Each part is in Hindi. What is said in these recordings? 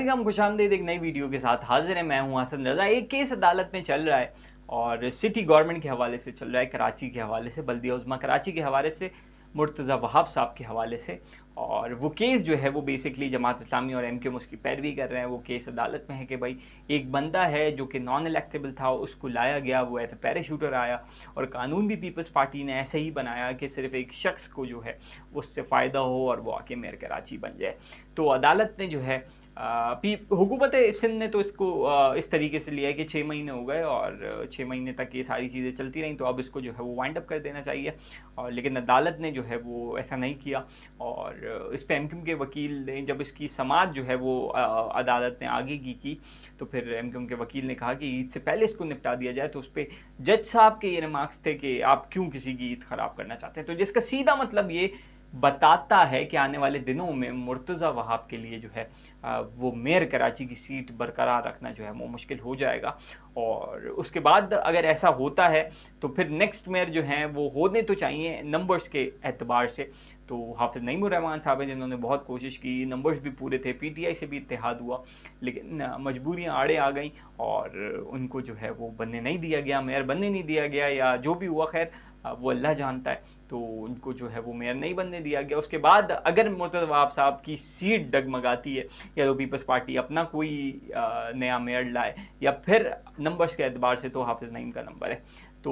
अस्सलाम, खुशामदीद एक नई वीडियो के साथ हाजिर है। मैं हूं हसन रज़ा। एक केस अदालत में चल रहा है और सिटी गवर्नमेंट के हवाले से चल रहा है, कराची के हवाले से, बल्दिया उज़्मा कराची के हवाले से, मुर्तज़ा वहाब साहब के हवाले से। और वो केस जो है वो बेसिकली जमात इस्लामी और एमक्यूएम उसकी पैरवी कर रहे हैं। वो केस अदालत में है कि भाई एक बंदा है जो कि नॉन इलेक्टेबल था, उसको लाया गया, वो एज पैराशूटर आया और कानून भी पीपल्स पार्टी ने ऐसे ही बनाया कि सिर्फ एक शख्स को जो है उससे फ़ायदा हो और वो आके मेयर कराची बन जाए। तो अदालत ने जो है हुकूमत सिंध ने तो इसको इस तरीके से लिया है कि 6 महीने हो गए और 6 महीने तक ये सारी चीज़ें चलती रहीं, तो अब इसको जो है वो वाइंड अप कर देना चाहिए। और लेकिन अदालत ने जो है वो ऐसा नहीं किया और इस पे एमक्यूएम के वकील ने, जब इसकी समाअत जो है वो अदालत ने आगे की तो फिर एमक्यूएम के वकील ने कहा कि ईद से पहले इसको निपटा दिया जाए। तो उस पर जज साहब के ये रिमार्क्स थे कि आप क्यों किसी की ईद ख़राब करना चाहते हैं। तो जिसका सीधा मतलब ये बताता है कि आने वाले दिनों में मुर्तज़ा वहाब के लिए जो है वो मेयर कराची की सीट बरकरार रखना जो है वो मुश्किल हो जाएगा। और उसके बाद अगर ऐसा होता है तो फिर नेक्स्ट मेयर जो हैं वो होने तो चाहिए नंबर्स के एतबार से। तो हाफिज़ नईमुर्रहमान साहब हैं जिन्होंने बहुत कोशिश की, नंबर्स भी पूरे थे, पीटीआई से भी इत्तेहाद हुआ, लेकिन मजबूरियाँ आड़े आ गई और उनको जो है वो बनने नहीं दिया गया, मेयर बनने नहीं दिया गया, या जो भी हुआ खैर वो अल्लाह जानता है। तो उनको जो है वो मेयर नहीं बनने दिया गया। उसके बाद अगर मुर्तज़ा वहाब साहब की सीट डगमगाती है या तो पीपल्स पार्टी अपना कोई नया मेयर लाए या फिर नंबर्स के एतबार से तो हाफिज़ नईम का नंबर है, तो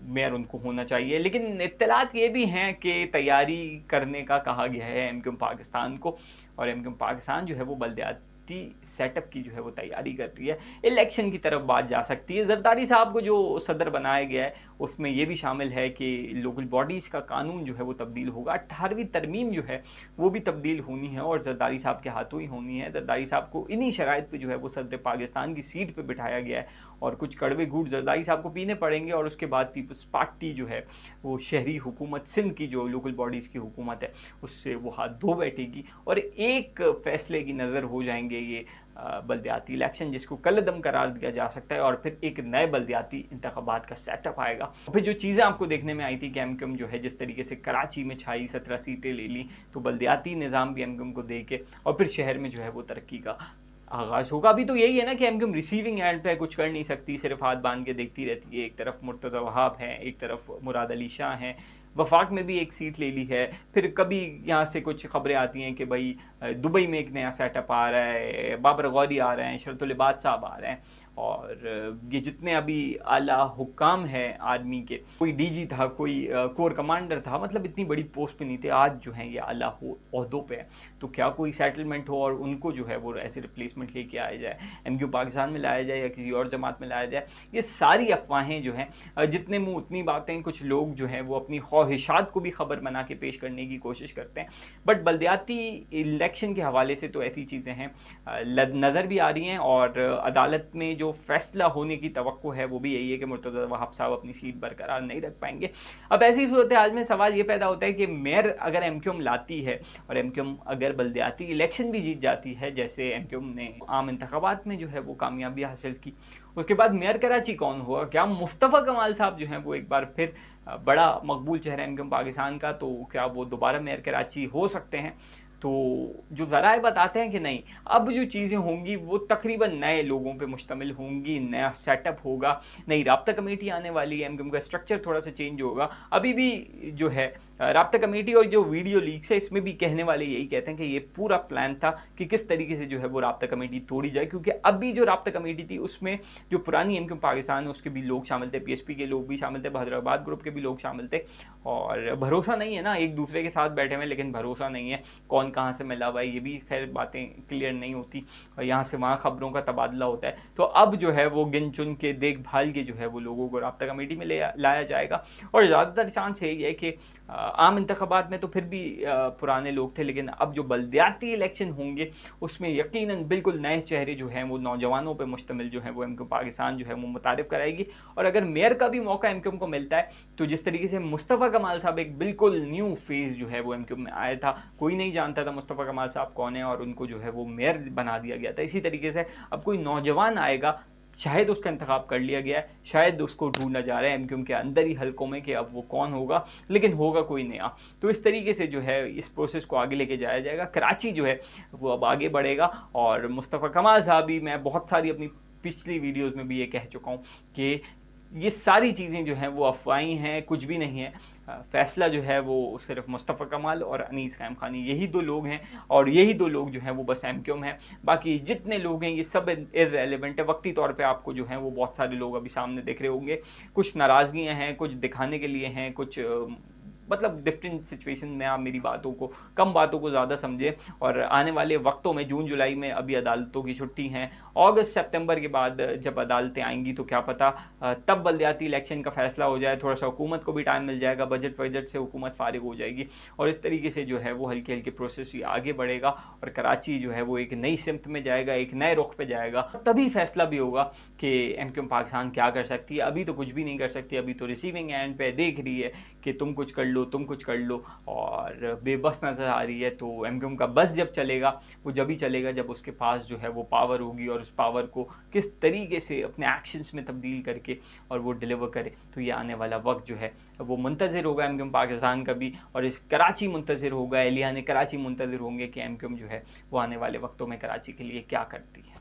मेयर उनको होना चाहिए। लेकिन इत्तलात ये भी हैं कि तैयारी करने का कहा गया है एमक्यूएम पाकिस्तान को, और एमक्यूएम पाकिस्तान जो है वो बल्दियाती सेटअप की जो है वो तैयारी कर रही है। इलेक्शन की तरफ बात जा सकती है। जरदारी साहब को जो सदर बनाया गया है उसमें ये भी शामिल है कि लोकल बॉडीज़ का कानून जो है वो तब्दील होगा। 18वीं तरमीम जो है वो भी तब्दील होनी है और जरदारी साहब के हाथों ही होनी है। जरदारी साहब को इन्हीं शराइत पे जो है वो सदर पाकिस्तान की सीट पे बिठाया गया है और कुछ कड़वे घूंट जरदारी साहब को पीने पड़ेंगे और उसके बाद पीपल्स पार्टी जो है वो शहरी हुकूमत सिंध की जो लोकल बॉडीज़ की हुकूमत है उससे वो हाथ धो बैठेगी और एक फ़ैसले की नज़र हो जाएंगे ये बल्दियाती इलेक्शन, जिसको कलअदम करार दिया जा सकता है और फिर एक नए बल्दियाती इंतखाबात का सेटअप आएगा। फिर जो चीज़ें आपको देखने में आई थी कि एमक्यूएम जो है जिस तरीके से कराची में छाई, 17 सीटें ले ली, तो बल्दियाती निज़ाम भी एमक्यूएम को दे के और फिर शहर में जो है वो तरक्की का आगाज़ होगा। अभी तो यही है ना कि एमक्यूएम रिसीविंग एंड पे कुछ कर नहीं सकती, सिर्फ हाथ बांध के देखती रहती है। एक तरफ मुर्तज़ा वहाब हैं, एक तरफ मुराद अली शाह हैं, वफाक में भी एक सीट ले ली है। फिर कभी यहाँ से कुछ खबरें आती हैं कि भाई दुबई में एक नया सेटअप आ रहा है, बाबर गौरी आ रहे हैं, शरतुल इबाद साहब आ रहे हैं, और ये जितने अभी आला हुक्काम हैं आर्मी के, कोई डीजी था, कोई कोर कमांडर था, मतलब इतनी बड़ी पोस्ट पे नहीं थे, आज जो हैं ये आला ओहदों पे हैं। तो क्या कोई सेटलमेंट हो और उनको जो है वो ऐसे रिप्लेसमेंट लेके आया जाए, एमक्यू पाकिस्तान में लाया जाए या किसी और जमात में लाया जाए, ये सारी अफवाहें जो हैं, जितने मुँह उतनी बातें। कुछ लोग जो हैं वो अपनी ख्वाहिशात को भी खबर बना के पेश करने की कोशिश करते हैं, बट बल्दियाती इलेक्शन के हवाले से तो ऐसी चीज़ें हैं नज़र भी आ रही हैं और अदालत में जो फैसला होने की तवक्को है वो भी यही है कि मुर्तज़ा वहाब साहब अपनी सीट बरकरार नहीं रख पाएंगे। अब ऐसी सूरत हाल में सवाल ये पैदा होता है कि मेयर अगर एमक्यूएम लाती है और एमक्यूएम अगर बल्दियाती इलेक्शन भी जीत जाती है, जैसे एमक्यूएम ने आम इंतखाबात में जो है वो कामयाबी हासिल की, उसके बाद मेयर कराची कौन हुआ? क्या मुस्तफ़ा कमाल साहब जो हैं वो एक बार फिर बड़ा मकबूल चेहरा एमक्यूएम पाकिस्तान का, तो क्या वो दोबारा मेयर कराची हो सकते हैं? तो जो ज़राए बताते हैं कि नहीं, अब जो चीज़ें होंगी वो तकरीबन नए लोगों पे मुश्तमिल होंगी, नया सेटअप होगा, नई राब्ता कमेटी आने वाली है, एमक्यूएम का स्ट्रक्चर थोड़ा सा चेंज होगा। अभी भी जो है राब्ता कमेटी और जो वीडियो लीक्स है इसमें भी कहने वाले यही कहते हैं कि ये पूरा प्लान था कि किस तरीके से जो है वो राब्ता कमेटी तोड़ी जाए, क्योंकि अभी जो राब्ता कमेटी थी उसमें जो पुरानी एमक्यूएम पाकिस्तान है उसके भी लोग शामिल थे, पीएसपी के लोग भी शामिल थे, हैदराबाद ग्रुप के भी लोग शामिल थे, और भरोसा नहीं है ना, एक दूसरे के साथ बैठे हुए लेकिन भरोसा नहीं है, कौन कहाँ से मिला हुआ है ये भी खैर बातें क्लियर नहीं होती और यहाँ से वहाँ खबरों का तबादला होता है। तो अब जो है वो गिन चुन के देखभाल के जो है वो लोगों को राब्ता कमेटी में लाया जाएगा और ज़्यादातर चांस यही है कि आम इंतखाबात में तो फिर भी पुराने लोग थे, लेकिन अब जो बल्दियाती इलेक्शन होंगे उसमें यकीनन बिल्कुल नए चेहरे जो हैं वो नौजवानों पर मुश्तमिल जो है वो एमक्यूएम पाकिस्तान जो है वो मुतारिफ कराएगी। और अगर मेयर का भी मौका एमक्यूएम को मिलता है तो जिस तरीके से मुस्तफ़ा कमाल साहब एक बिल्कुल न्यू फेज़ जो है वो एमक्यूएम में आया था, कोई नहीं जानता था मुस्तफ़ा कमाल साहब कौन है और उनको जो है वो मेयर बना दिया गया था, इसी तरीके से अब कोई नौजवान आएगा शायद उसका इंतखाब कर लिया गया है, शायद उसको ढूंढना जा रहा है एमक्यूएम के अंदर ही हलकों में कि अब वो कौन होगा, लेकिन होगा कोई नया। तो इस तरीके से जो है इस प्रोसेस को आगे लेके जाया जाएगा। कराची जो है वो अब आगे बढ़ेगा, और मुस्तफ़ा कमाल साहब भी, मैं बहुत सारी अपनी पिछली वीडियोज़ में भी ये कह चुका हूँ कि ये सारी चीज़ें जो हैं वो अफवाही हैं, कुछ भी नहीं है। फ़ैसला जो है वो सिर्फ मुस्तफ़ा कमाल और अनीस क़ायम ख़ानी, यही 2 लोग हैं, और यही 2 लोग जो हैं वो बस एमक्यूएम हैं। बाकी जितने लोग हैं ये सब इर्रेलेवेंट है। वक्ती तौर पे आपको जो है वो बहुत सारे लोग अभी सामने दिख रहे होंगे। कुछ नाराज़गियाँ हैं, कुछ दिखाने के लिए हैं, कुछ मतलब डिफरेंट सिचुएशन में आप मेरी बातों को, कम बातों को ज़्यादा समझें। और आने वाले वक्तों में, जून जुलाई में अभी अदालतों की छुट्टी हैं, अगस्त सितंबर के बाद जब अदालतें आएंगी तो क्या पता तब बल्दियाती इलेक्शन का फैसला हो जाए, थोड़ा सा हुकूमत को भी टाइम मिल जाएगा, बजट वजट से हुकूमत फारिग हो जाएगी, और इस तरीके से जो है वो हल्के हल्के प्रोसेस ही आगे बढ़ेगा, और कराची जो है वो एक नई सिमत में जाएगा, एक नए रुख पे जाएगा। तभी फैसला भी होगा कि एमक्यूएम पाकिस्तान क्या कर सकती है। अभी तो कुछ भी नहीं कर सकती, अभी तो रिसीविंग एंड पे देख रही है कि तुम कुछ कर लो, तुम कुछ कर लो, और बेबस नज़र आ रही है। तो एमक्यूएम का बस जब चलेगा, वो जब ही चलेगा जब उसके पास जो है वो पावर होगी, और उस पावर को किस तरीके से अपने एक्शंस में तब्दील करके और वो डिलीवर करे। तो ये आने वाला वक्त जो है वो मुंतज़िर होगा एमक्यूएम पाकिस्तान का भी, और इस कराची मुंतज़िर होगा, एहलियान कराची मुंतज़िर होंगे कि एमक्यूएम जो है वो आने वाले वक्तों में कराची के लिए क्या करती है।